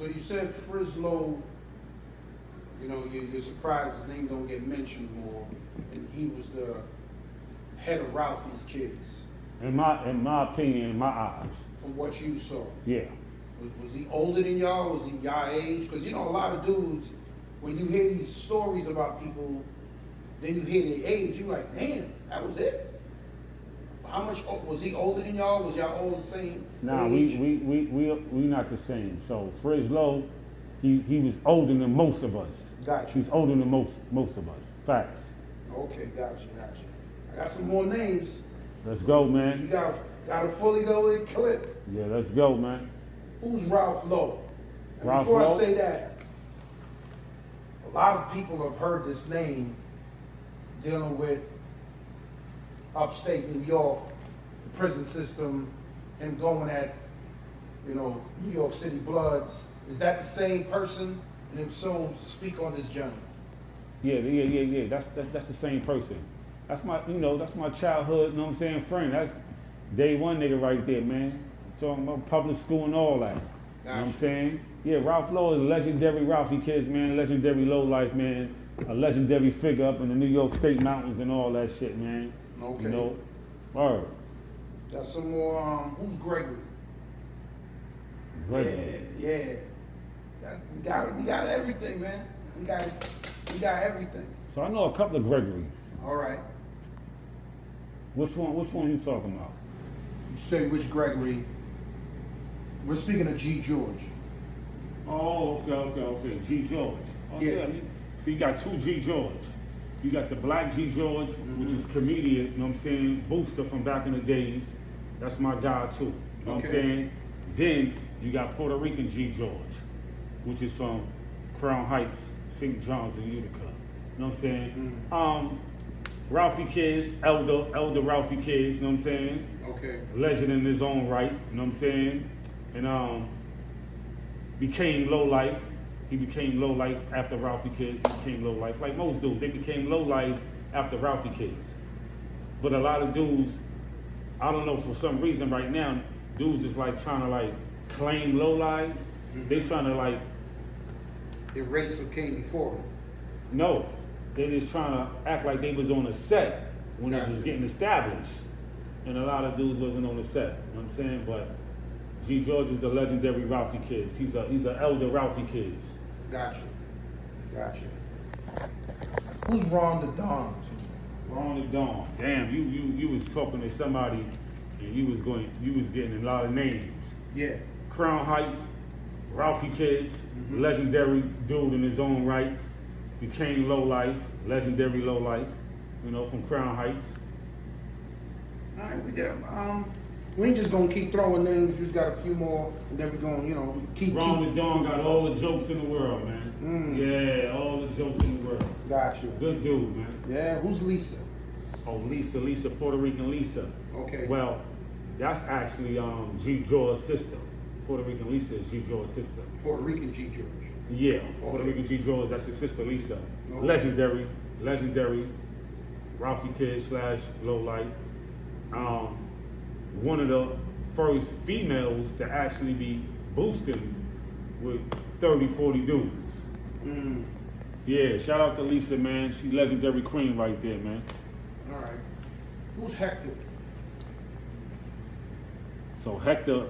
So you said Frislow, you know, you're surprised his name don't get mentioned more, and he was the head of Ralphie's kids. In my opinion, in my eyes. From what you saw. Yeah. Was he older than y'all? Was he y'all age? Because you know a lot of dudes, when you hear these stories about people, then you hear their age, you're like, damn, that was it? How much was he older than y'all? Was y'all all the same Nah, age? we not the same. So Frislow, he was older than most of us. Gotcha. He's older than most of us. Facts. Okay, gotcha. I got some more names. Let's go, You man. got a fully loaded clip. Yeah, let's go, man. Who's Ralph Lowe? And Ralph before Lowe? I say that, a lot of people have heard this name dealing with upstate New York, the prison system, and going at, you know, New York City Bloods. Is that the same person? And if so, speak on this journey. Yeah. That's the same person. That's my childhood, you know what I'm saying, friend. That's day one nigga right there, man. Talking about public school and all that. You know what I'm saying? Yeah, Ralph Lowe is a legendary Ralphie kids, man. Legendary low life, man. A legendary figure up in the New York State mountains and all that shit, man. Okay. You know? Word. Got some more, who's Gregory? Gregory. Yeah. We got everything, man. We got everything. So I know a couple of Gregorys. All right. Which one you talking about? You say which Gregory? We're speaking of G. George. Oh, okay. G. George. Oh, Yeah. So you got two G. George. You got the black G. George, which is comedian, you know what I'm saying, Booster from back in the days. That's my guy too. You know what I'm saying? Then you got Puerto Rican G. George, which is from Crown Heights, St. John's, and Utica. You know what I'm saying? Ralphie kids, elder Ralphie kids, you know what I'm saying? Okay. Legend in his own right, you know what I'm saying? And became low life. He became low life after Ralphie kids. He became low life. Like most dudes, they became low lives after Ralphie kids. But a lot of dudes, I don't know, for some reason right now, dudes is like trying to like claim low lives. They trying to like Erase what came before it. no, they just trying to act like they was on a set when it was Gotcha. getting established. And a lot of dudes wasn't on the set. You know what I'm saying? But G. George is the legendary Ralphie kids. He's an elder Ralphie kids. Gotcha. Who's Ron the Don? Ron the Dawn. Damn, you was talking to somebody and you was getting a lot of names. Yeah. Crown Heights, Ralphie kids, legendary dude in his own rights. Became low life, legendary low life, you know, from Crown Heights. All right, we ain't just gonna keep throwing names. We just got a few more, and then we're gonna, you know, keep. Ron the Dawn got all the jokes in the world, man. Yeah, all the jokes in the world. Got you. Good dude, man. Yeah. Who's Lisa? Oh, Lisa, Puerto Rican Lisa. Okay. Well, that's actually G. George's sister. Puerto Rican Lisa is G. George's sister. Puerto Rican G. George. Yeah, Puerto Rican G. George, that's his sister Lisa. Okay. Legendary Ralphie kid / low life. One of the first females to actually be boosting with 30, 40 dudes. Yeah, shout out to Lisa, man. She legendary queen right there, man. All right. Who's Hector? So Hector,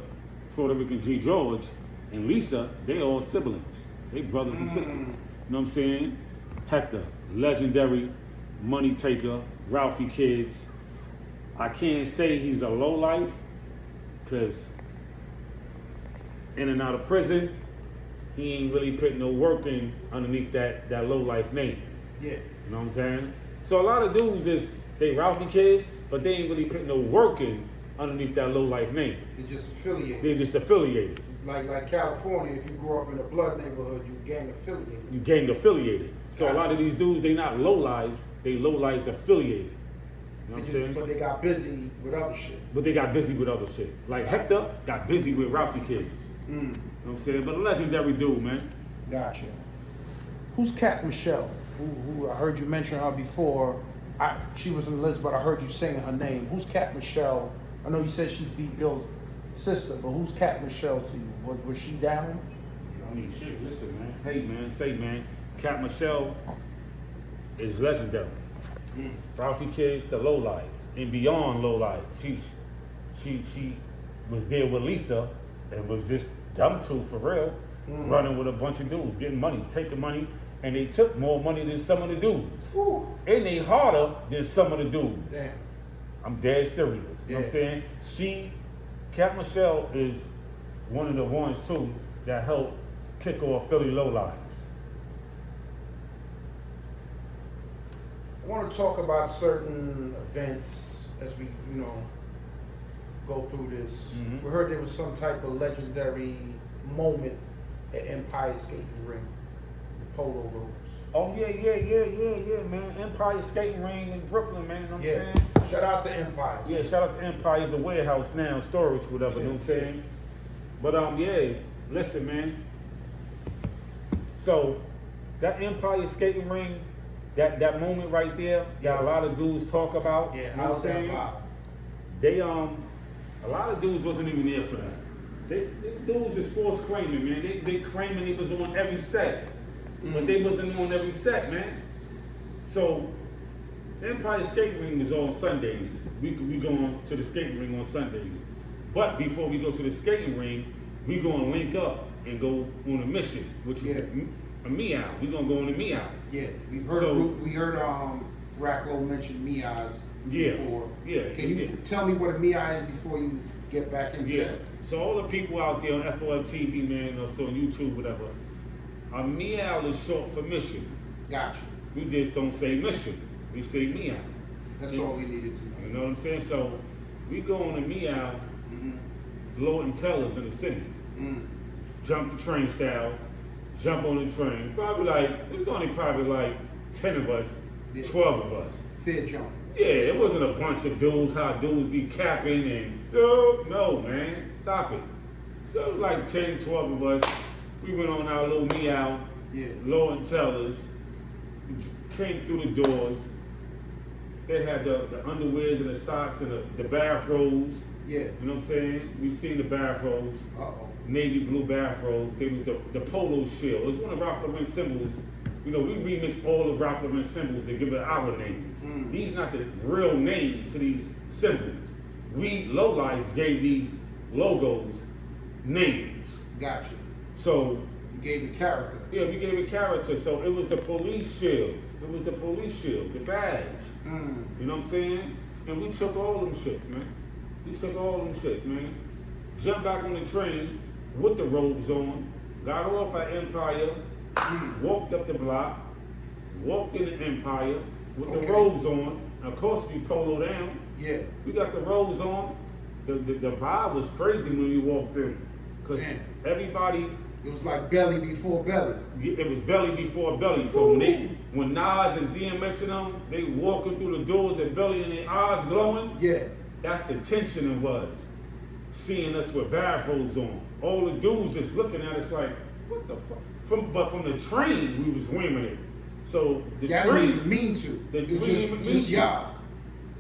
Puerto Rican G. George, and Lisa, they all siblings. They brothers and sisters. You know what I'm saying? Hector, legendary money taker, Ralphie kids. I can't say he's a low life, because in and out of prison, he ain't really putting no work in underneath that low life name. Yeah. You know what I'm saying? So a lot of dudes they Ralphie kids, but they ain't really putting no work in underneath that low life name. They're just affiliated. They're just affiliated. Like California, if you grew up in a blood neighborhood, you gang affiliated. You gang affiliated. So Gotcha. a lot of these dudes, they not low lives, they low lives affiliated. You know what I'm saying? But they got busy with other shit. But they got busy with other shit. Like Hector got busy with Ralphie kids. You know what I'm saying? But a legendary dude, man. Gotcha. Who's Cat Michelle? Who I heard you mention her before. She was in the list, but I heard you saying her name. Who's Cat Michelle? I know you said she's B. Bill's sister, but who's Cat Michelle to you? Was she down? I mean, shit, listen, man. Hey, man, say, man, Cat Michelle is legendary. Ralphie kids to low lives and beyond low lives. She was there with Lisa and was just dumb too for real, running with a bunch of dudes, getting money, taking money, and they took more money than some of the dudes. Ooh. And they harder than some of the dudes. Damn. I'm dead serious. You know what I'm saying? Cat Michelle is one of the ones too that helped kick off Philly low lives. I want to talk about certain events as we, go through this. Mhm. We heard there was some type of legendary moment at Empire Skating Ring, the Polo rules. Oh yeah, man. Empire Skating Ring in Brooklyn, man. You know what I'm saying? Shout out to Empire. Yeah, shout out to Empire. It's a warehouse now, storage, whatever. You know what I'm saying? But yeah, listen, man. So that Empire Skating Ring, that moment right there, that a lot of dudes talk about. Yeah, you know what I'm saying? They a lot of dudes wasn't even there for that. They dudes is false claiming, man. They claiming they was on every set, but they wasn't on every set, man. So Empire Skating Ring was on Sundays. We going to the skating ring on Sundays. But before we go to the skating ring, we gonna link up and go on a mission, which is a meow. We gonna go on a meow. Yeah, we heard Racklow mention Mia's before. Yeah. Can you tell me what a Mia is before you get back into that? So all the people out there on FOF TV, man, or so on YouTube, whatever, a meow is short for mission. Gotcha. We just don't say mission. We say meow. That's all we needed to know. You know what I'm saying? So we go on a meow, Lord and Tellers in the city. Jump the train style, jump on the train. It was only probably like 10 of us, 12 of us. Fair jump. Yeah, it wasn't a bunch of dudes, how dudes be capping and, no, man, stop it. So it was like 10, 12 of us. We went on our little meow, Lord and Tellers, came through the doors. They had the underwears and the socks and the bathrobes. Yeah. You know what I'm saying? We seen the bathrobes. Navy blue bathrobe. There was the Polo shield. It was one of Ralph Lauren symbols. We remixed all of Ralph Lauren symbols to give it our names. These not the real names to these symbols. We lowlifes gave these logos names. Gotcha. So you gave it character. Yeah, we gave it character. So it was the police shield. It was the police shield, the badge. You know what I'm saying? And we took all them shits, man. Jumped back on the train with the robes on, got off at Empire, walked up the block, walked in the Empire with the robes on. Of course, we polo down. Yeah. We got the robes on. The vibe was crazy when we walked in. Because everybody... It was like belly before belly. It was belly before belly. So when Nas and DMX and them, they walking through the doors, their belly and their eyes glowing. Yeah. That's the tension it was. Seeing us with bathrobes on. All the dudes just looking at us like, what the fuck? But from the train, we was women it. So the train... didn't even mean to. It's just y'all.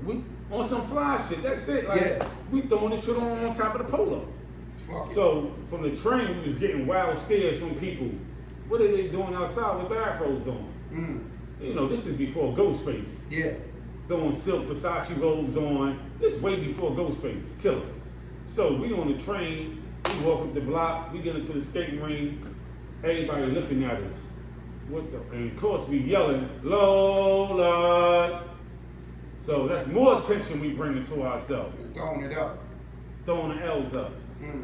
We on some fly shit, that's it. We throwing this shit on top of the Polo. So from the train, we was getting wild stares from people. What are they doing outside with bathrobes on? This is before Ghostface. Yeah. Throwing silk Versace robes on. This way before Ghostface, killer. So we on the train, we walk up the block, we get into the skating ring, everybody looking at us. And of course we yelling, Lola. So that's more attention we bring to ourselves. And throwing it up. Throwing the L's up.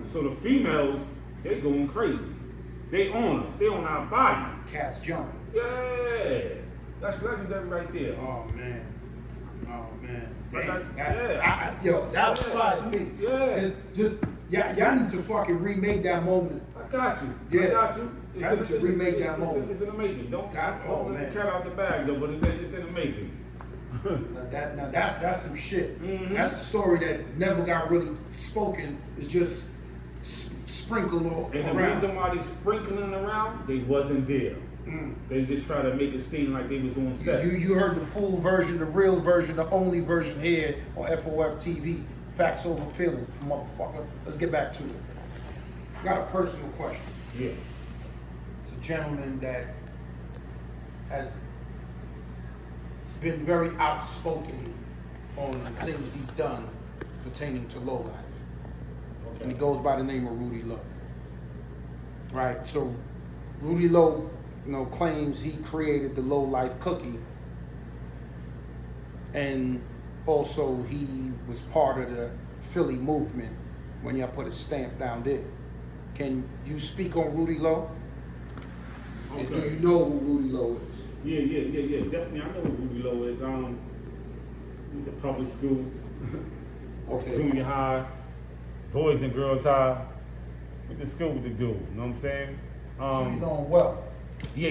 So the females, they going crazy. They on us. They on our body. Cats jumping. Yeah. That's legendary right there. Oh, man. Damn. That was fire to me. Yeah. Y'all need to fucking remake that moment. I got you. Yeah. I got you. Y'all need to remake that moment. It's in the making. Don't let man. the cat out the bag though, but it's in the making. Now that's some shit. That's a story that never got really spoken. It's just sprinkled all around. And the reason why they sprinkling around, they wasn't there. They just try to make it seem like they was on set. You heard the full version, the real version, the only version here on FOF TV. Facts over feelings, motherfucker. Let's get back to it. Got a personal question. Yeah. gentleman that has been very outspoken on things he's done pertaining to low life. Okay. And he goes by the name of Rudy Lowe. Right, so Rudy Lowe, claims he created the low life cookie, and also he was part of the Philly movement when y'all put a stamp down there. Can you speak on Rudy Lowe? Okay. And do you know who Rudy Lowe is? Yeah. Definitely, I know who Rudy Lowe is. Went to public school, Okay. junior high, boys and girls high. Went to school with the dude. You know what I'm saying? So you know him well. Yeah.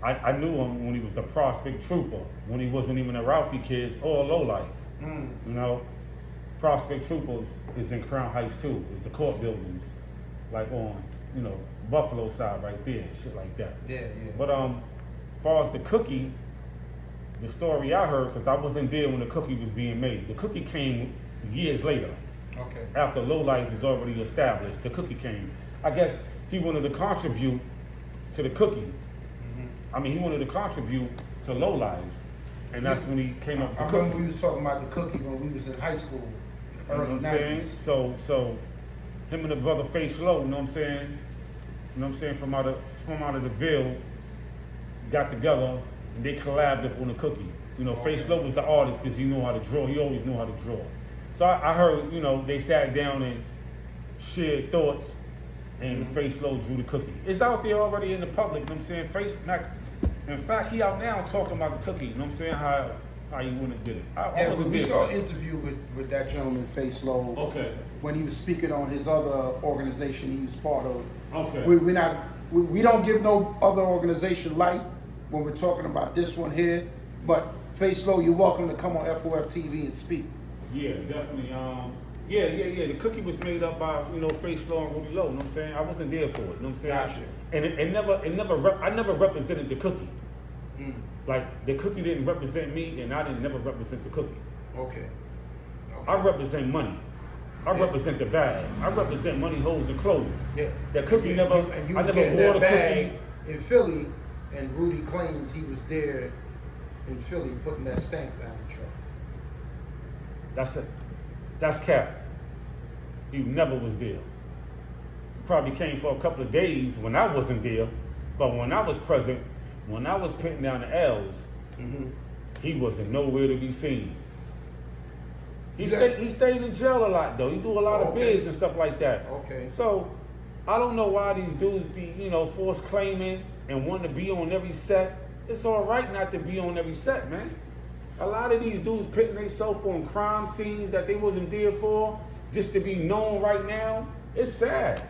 I knew him when he was a prospect trooper, when he wasn't even a Ralphie kids or a low life. You know, prospect troopers is in Crown Heights too. It's the court buildings, like on Buffalo side right there, and shit like that. Yeah. But as far as the cookie, the story I heard, because I wasn't there when the cookie was being made. The cookie came years later. Okay. After low life was already established, the cookie came. I guess he wanted to contribute to the cookie. I mean, he wanted to contribute to low lives, and that's when he came up with the I cookie. remember we was talking about the cookie when we was in high school, You know early what I'm saying? 90s. So him and the brother Face Low, you know what I'm saying? You know what I'm saying? From out of the Ville, got together and they collabed up on the cookie. Face Low was the artist because he knew how to draw. He always knew how to draw. So I heard, they sat down and shared thoughts, and Face Low drew the cookie. It's out there already in the public. You know what I'm saying? In fact, he out now talking about the cookie. You know what I'm saying? How he went and did it. I wasn't we there. saw an interview with that gentleman, Face Low. Okay. When he was speaking on his other organization he was part of. Okay. We don't give no other organization light when we're talking about this one here. But Face Low, you're welcome to come on FOF TV and speak. Yeah, definitely. Yeah. The cookie was made up by Face Low and Rudy Lowe. You know what I'm saying? I wasn't there for it. You know what I'm saying? Gotcha. And I never represented the cookie. Like the cookie didn't represent me, and I didn't never represent the cookie. Okay. I represent money. I represent the bag. I represent money, hoes, and clothes. Yeah. That cookie And you I was never getting wore that the bag cookie. in Philly, and Rudy claims he was there in Philly putting that stamp down the truck. That's cap. He never was there. He probably came for a couple of days when I wasn't there, but when I was present, when I was putting down the L's, he wasn't nowhere to be seen. He stayed in jail a lot though. He do a lot of bids and stuff like that. Okay. So I don't know why these dudes be, force claiming and want to be on every set. It's all right not to be on every set, man. A lot of these dudes putting themselves on crime scenes that they wasn't there for just to be known right now. It's sad.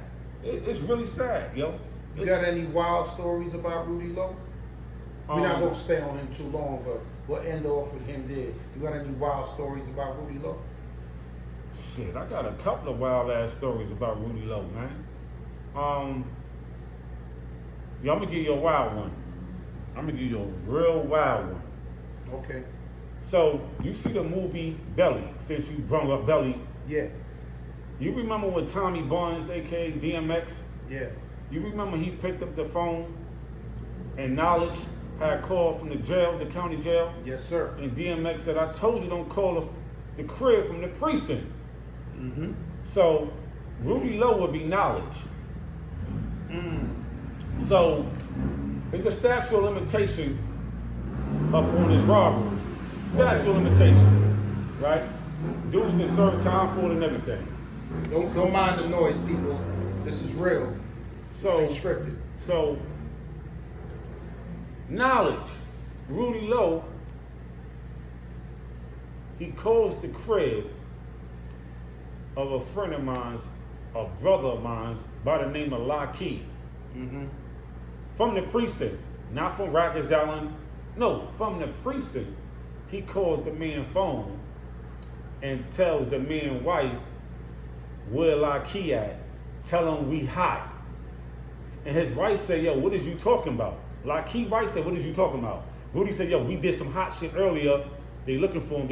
It's really sad, yo. You got any wild stories about Rudy Lowe? We're not gonna stay on him too long, but we'll end off with him there. You got any wild stories about Rudy Lowe? Shit, I got a couple of wild ass stories about Rudy Lowe, man. I'm gonna give you a wild one. I'm gonna give you a real wild one. Okay. So you see the movie Belly, since you brought up Belly. Yeah. You remember when Tommy Barnes, aka DMX? Yeah. You remember he picked up the phone and Knowledge had called from the jail, the county jail? Yes, sir. And DMX said, I told you don't call the crib from the precinct. So Rudy Lowe would be Knowledge. So there's a statute of limitation up on his robbery. Statute of limitation, right? Dude's been served time for it and everything. Don't mind the noise, people. This is real. So This ain't scripted. So Knowledge, Rudy Lowe, he calls the crib of a friend of mine's, a brother of mine's by the name of Lockheed. From the precinct, not from Rikers Island, no, from the precinct. He calls the man phone and tells the man wife where Lockheed at, tell him we hot. And his wife said, yo, what is you talking about? Lockheed wife said, what is you talking about? Rudy said, yo, we did some hot shit earlier. They looking for him,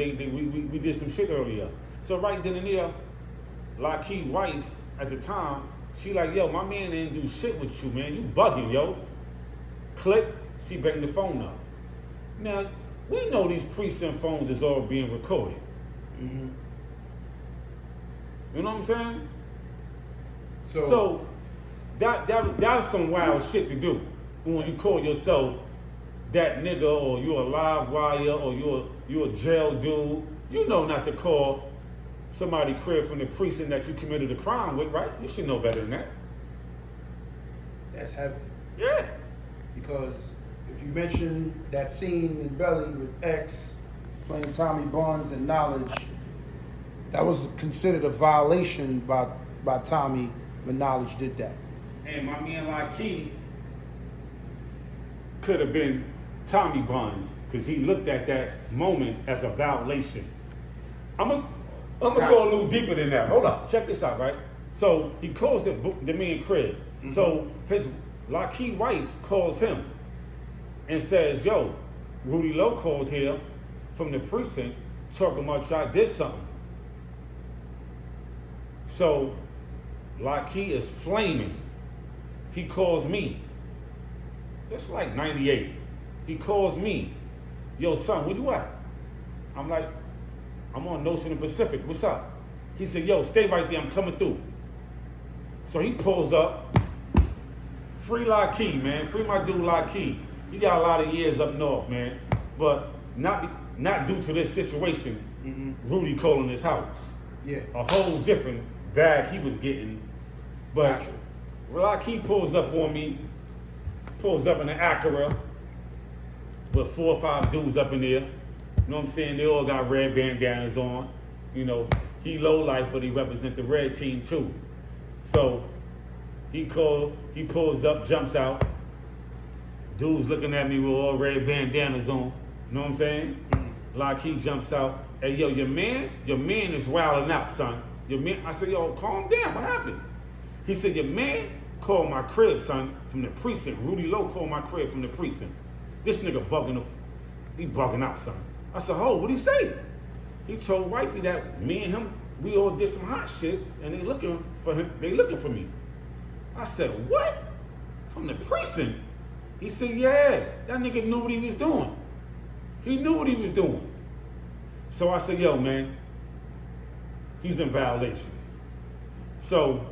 we did some shit earlier. So right then and there, Lockheed wife at the time She like, yo, my man didn't do shit with you, man. You bugging, yo. Click, she bring the phone up. Now, we know these precinct phones is all being recorded. Mm-hmm. You know what I'm saying? So that's some wild shit to do when you call yourself that nigga, or you a live wire, or you a jail dude. You know not to call somebody crib from the precinct that you committed a crime with, right? You should know better than that. that's heavy. Yeah. Because if you mention that scene in Belly with X playing Tommy Barnes and Knowledge, that was considered a violation by Tommy when Knowledge did that. And my man Lockheed could have been Tommy Barnes because he looked at that moment as a violation. I'm gonna go a little deeper than that. Hold up, check this out, right? So he calls the man crib. Mm-hmm. So his Lockheed wife calls him and says, yo, Rudy Lowe called here from the precinct talking about y'all did something. So Lockheed is flaming. He calls me. It's like 98. He calls me. Yo, son, where you at? I'm like, I'm on Notion and Pacific. What's up? He said, yo, stay right there. I'm coming through. So he pulls up. Free Lockheed, man. Free my dude Lockheed. He got a lot of years up north, man. But not due to this situation, Rudy calling his house. Yeah. A whole different bag he was getting. But Gotcha. Lockheed pulls up on me, pulls up in an Acura with 4 or 5 dudes up in there. You know what I'm saying? They all got red bandanas on. You know, he low life, but he represent the red team too. So he pulls up, jumps out. Dudes looking at me with all red bandanas on. You know what I'm saying? Lockheed jumps out. Hey, yo, your man is wilding out, son. Your man, I said, yo, calm down. What happened? He said, your man called my crib, son, from the precinct. Rudy Lowe called my crib from the precinct. This nigga he bugging out, son. I said, oh, what'd he say? He told wifey that me and him, we all did some hot shit, and they looking for him. They looking for me. I said, what? From the precinct? He said, yeah, that nigga knew what he was doing. He knew what he was doing. So I said, yo, man, he's in violation. So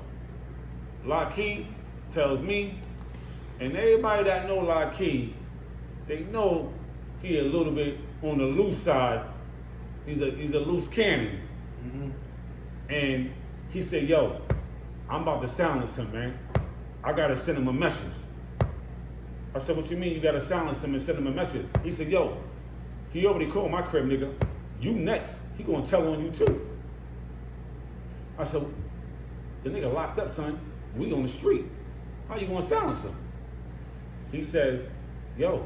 Lockheed tells me, and everybody that know Lockheed, they know he a little bit on the loose side. He's a loose cannon. Mm-hmm. And he said, yo, I'm about to silence him, man. I gotta send him a message. I said, what you mean you gotta silence him and send him a message? He said, yo, he already called my crib, nigga. You next. He gonna tell on you too. I said, the nigga locked up, son. We on the street. How you gonna silence him? He says, yo,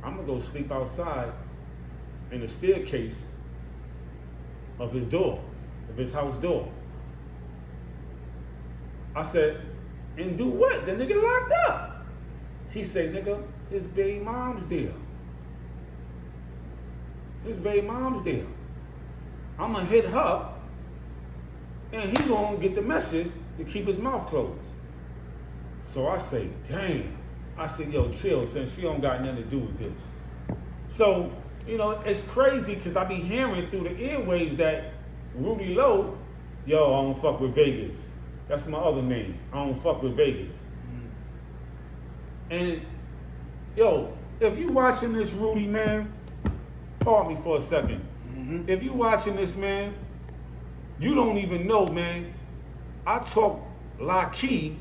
I'm gonna go sleep outside in the staircase of his door, of his house door. I said, and do what? The nigga locked up. He said, nigga, his baby mom's there. His baby mom's there. I'm gonna hit her, and he gonna get the message to keep his mouth closed. So I say, damn. I said, yo, chill, since she don't got nothing to do with this. So, you know, it's crazy because I be hearing through the airwaves that Rudy Lowe, yo, I don't fuck with Vegas. That's my other name. I don't fuck with Vegas. And, yo, if you watching this, Rudy, man, pardon me for a second. Mm-hmm. If you watching this, man, you don't even know, man. I talk Lockheed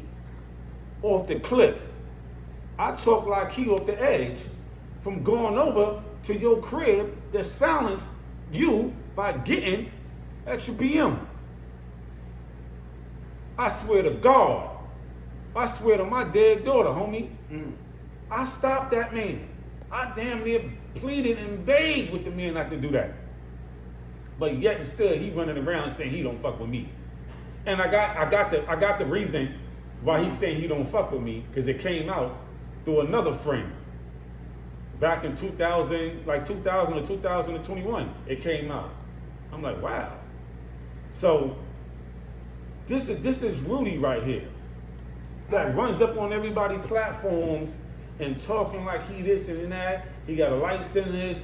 off the cliff. I talk Lockheed off the edge from going over to your crib that silenced you by getting at your BM. I swear to God. I swear to my dead daughter, homie. I stopped that man. I damn near pleaded and begged with the man not to do that. But yet and still, he running around saying he don't fuck with me. And I got the reason why he's saying he don't fuck with me, because it came out through another friend. Back in 2000 or 2021, it came out. I'm like, wow. So This is Rudy right here. That runs up on everybody's platforms and talking like he this and that. He got a life sentence.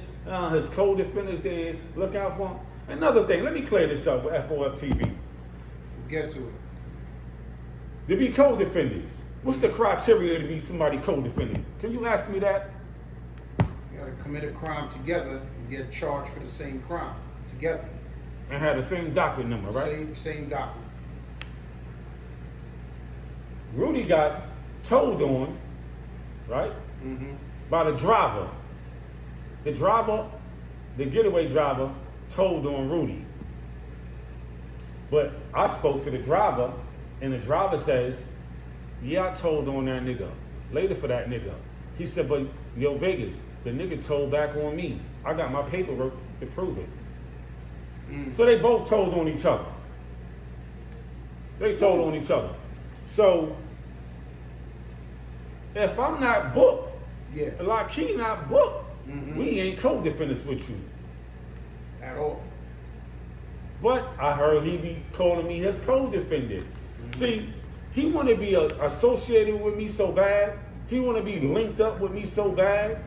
His co-defenders there. Look out for him. Another thing, let me clear this up with FOF TV. Let's get to it. To be co-defenders, what's the criteria to be somebody co-defendant? Can you ask me that? You gotta commit a crime together and get charged for the same crime together. And have the same docket number, right? Same document. Rudy got told on, right? Mm-hmm. By the driver. The driver, the getaway driver, told on Rudy. But I spoke to the driver, and the driver says, yeah, I told on that nigga. Later for that nigga. He said, but yo, Vegas, the nigga told back on me. I got my paperwork to prove it. So they both told on each other. They told on each other. So if I'm not booked, like he not booked, we ain't co-defendants with you. At all. But I heard he be calling me his co-defendant. See, he want to be associated with me so bad. He want to be linked up with me so bad.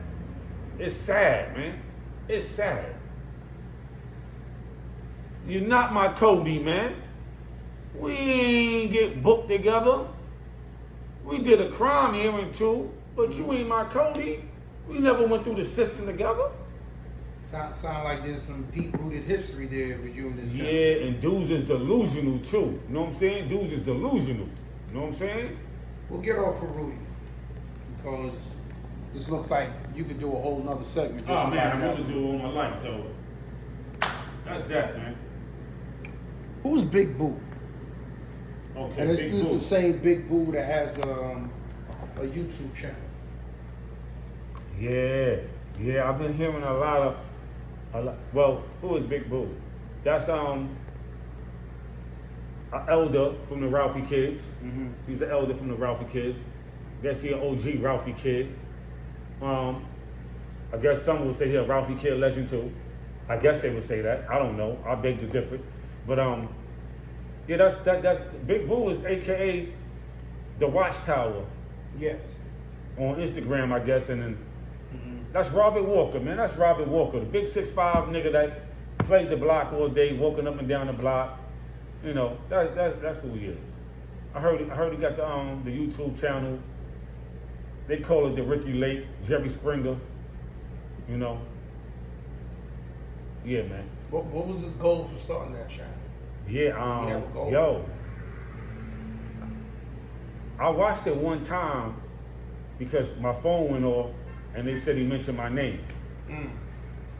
It's sad, man. It's sad. You're not my Cody, man. We ain't get booked together. We did a crime hearing too, but you ain't my Cody. We never went through the system together. Sound like there's some deep-rooted history there with you and this gentleman. Yeah, and dudes is delusional too. You know what I'm saying? Dudes is delusional. You know what I'm saying? We'll get off of Rudy because this looks like you could do a whole nother segment. Oh man, I'm gonna do it all my life, so that's that, man. Who's Big Boo? Okay, And this Big is Boo. the same Big Boo that has a YouTube channel. Yeah, I've been hearing a lot. Well, who is Big Boo? That's an elder from the Ralphie kids. He's an elder from the Ralphie kids. I guess he an OG Ralphie kid. I guess some would say he a Ralphie kid legend too. I guess they would say that. I don't know. I beg to differ. But yeah, that's Big Boo is AKA the Watchtower. Yes. On Instagram, I guess, and then that's Robert Walker, man. That's Robert Walker, the big 6'5" nigga that played the block all day, walking up and down the block. You know, that's who he is. I heard he got the YouTube channel. They call it the Ricky Lake, Jerry Springer. You know. Yeah, man. What was his goal for starting that channel? Yeah, You have a goal? yo. I watched it one time because my phone went off and they said he mentioned my name.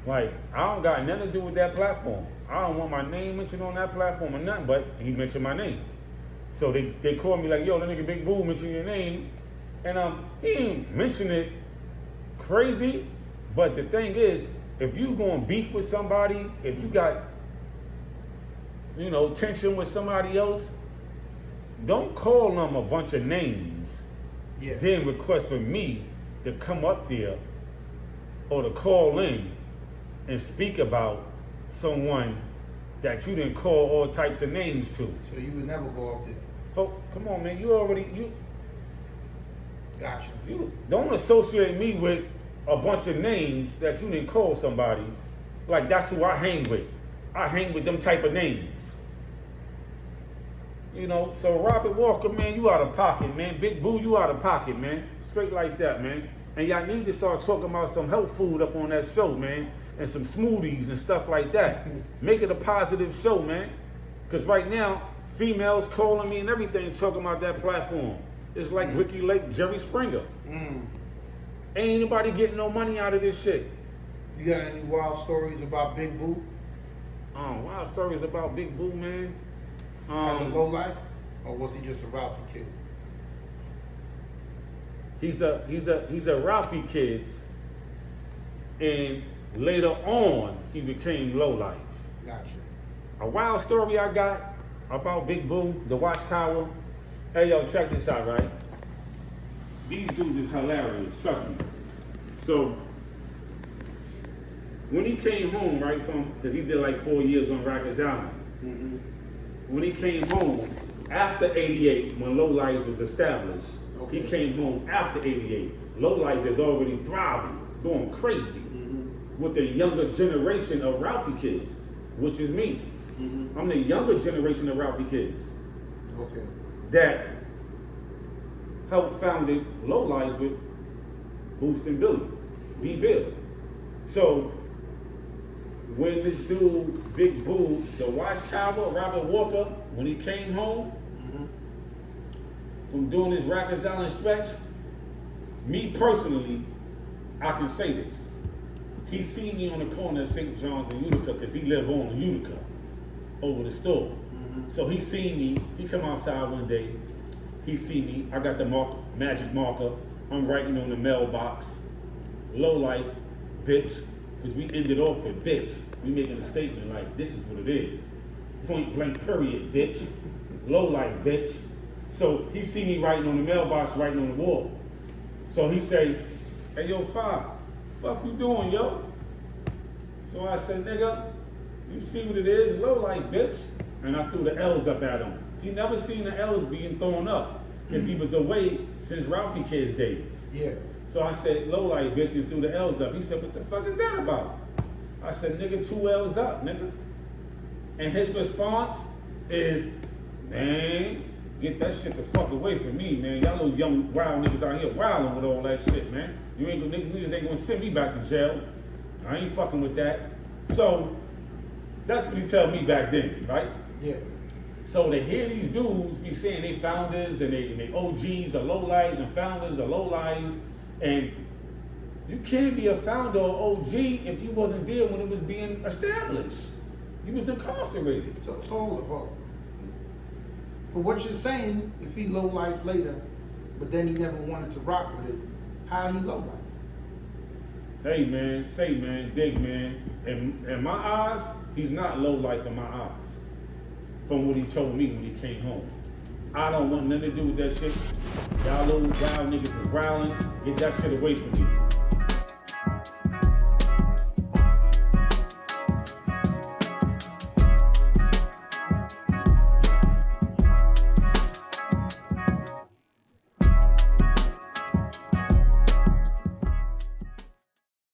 Like, I don't got nothing to do with that platform. I don't want my name mentioned on that platform or nothing, but he mentioned my name. So they called me like, yo, that nigga Big Boo mentioned your name. And he ain't mention it crazy, but the thing is, if you going beef with somebody, if you got, tension with somebody else, don't call them a bunch of names, then request for me to come up there or to call in and speak about someone that you didn't call all types of names to. So you would never go up there. Come on, man. Gotcha. You don't associate me with a bunch of names that you didn't call somebody. Like, that's who I hang with. I hang with them type of names. So Robert Walker, man, you out of pocket, man. Big Boo, you out of pocket, man. Straight like that, man. And y'all need to start talking about some health food up on that show, man. And some smoothies and stuff like that. Make it a positive show, man. Because right now, females calling me and everything talking about that platform. It's like Ricky Lake, Jerry Springer. Ain't anybody getting no money out of this shit. You got any wild stories about Big Boo? Wild stories about Big Boo, man. As a low life? Or was he just a Ralphie kid? He's a Ralphie kid, and later on he became low life. Gotcha. A wild story I got about Big Boo, the Watchtower. Hey yo, check this out, right? These dudes is hilarious, trust me. So when he came home, right, because he did like 4 years on Rikers Island. When he came home, after 88, when Low Lights was established. Okay. He came home after 88. Low Lights is already thriving, going crazy with the younger generation of Ralphie kids, which is me. I'm the younger generation of Ralphie kids Okay. that helped founded Low Lights with Boost and Billy, B-Bill. So when this dude, Big Boo, the Watchtower, Robert Walker, when he came home from doing his Rikers Island stretch, me personally, I can say this. He seen me on the corner of St. John's and Utica because he lived on Utica over the store. So he seen me, he come outside one day, he see me, I got the magic marker, I'm writing on the mailbox, low life, bitch, because we ended off with bitch. We making a statement like, this is what it is. Point blank period, bitch. Low life, bitch. So he see me writing on the mailbox, writing on the wall. So he say, hey yo, Five, fuck you doing, yo? So I said, nigga, you see what it is, low life, bitch. And I threw the L's up at him. He never seen the L's being thrown up because he was away since Ralphie Kids days. Yeah. So I said, low light, bitch, and threw the L's up. He said, what the fuck is that about? I said, nigga, 2 L's up, nigga. And his response is, man, get that shit the fuck away from me, man. Y'all little young wild niggas out here wilding with all that shit, man. You ain't gonna, niggas ain't gonna send me back to jail. I ain't fucking with that. So that's what he tell me back then, right? Yeah. So to hear these dudes be saying they founders and they OGs, the low lives, and founders, the low lives, and you can't be a founder or OG if you wasn't there when it was being established. You was incarcerated. So hold on. For what you're saying, if he low life later, but then he never wanted to rock with it, how he low life? Hey man, say man, dig man. In my eyes, he's not low life in my eyes. From what he told me when he came home. I don't want nothing to do with that shit. Y'all little wild niggas is growling. Get that shit away from me.